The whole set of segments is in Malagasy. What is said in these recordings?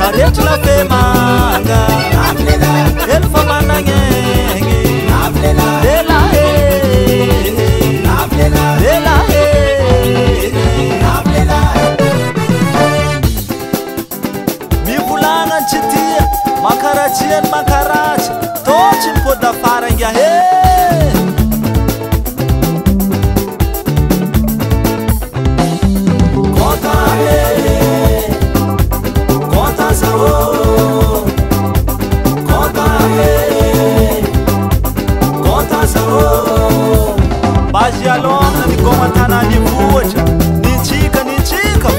Maretu la fe manga El fa manange Lela Lela Mi bulangan chitia Makarachian makarach Tochin poda farangya Bajialong na nikomatana ni vuja Ni chika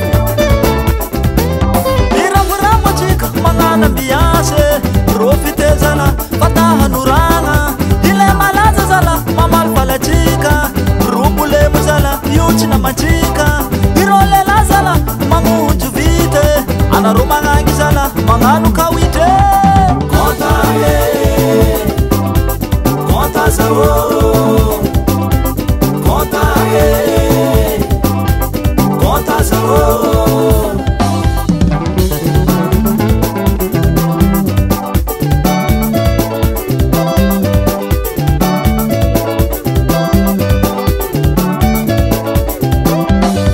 Biramurama chika mangana biyase Profite zala fataha nuranga Hile malaza zala mamal pala chika Rupule muzala yuchi na machika Hirole la zala mangu ujuvite Anarumangangi zala manganu kawite Kota sawo Kota sawo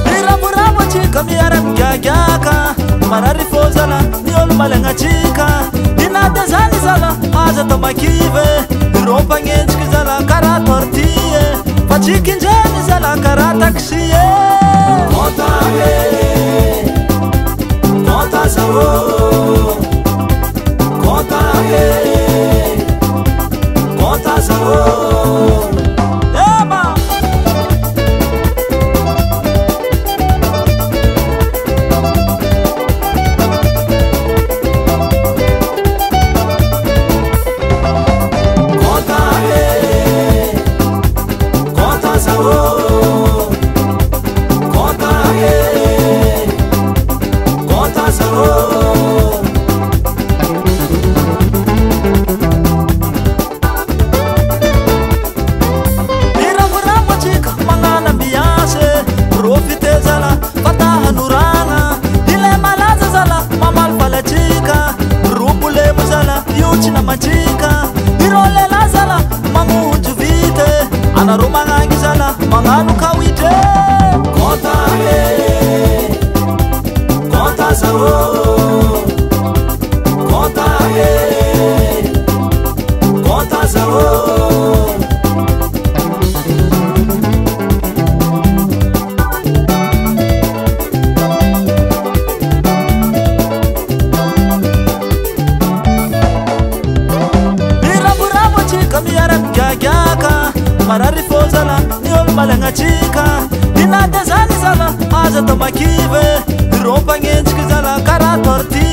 Biramurama chika miara mgyaka Mararifo zala niol malenga chika Inade zani zala haza tomakive Ropa ngenchki zala kara tortille Fachikin jeni zala kara taksiye Kota sawo Kota sawo Eba Biramurama chika mangana biyase Profite zala fataha nuranga Hile malaza zala mamal pala chika Rupule muzala yuchi na machika Hirole la zala mangu ujuvite Anarumangangi zala manganu kawite Kota sawo Kota sawo Biramurama chika miara mgyaka Mararifo zala niol malenga chika Inade zani zala haza tomakive Ropa ngenchki zala kara torti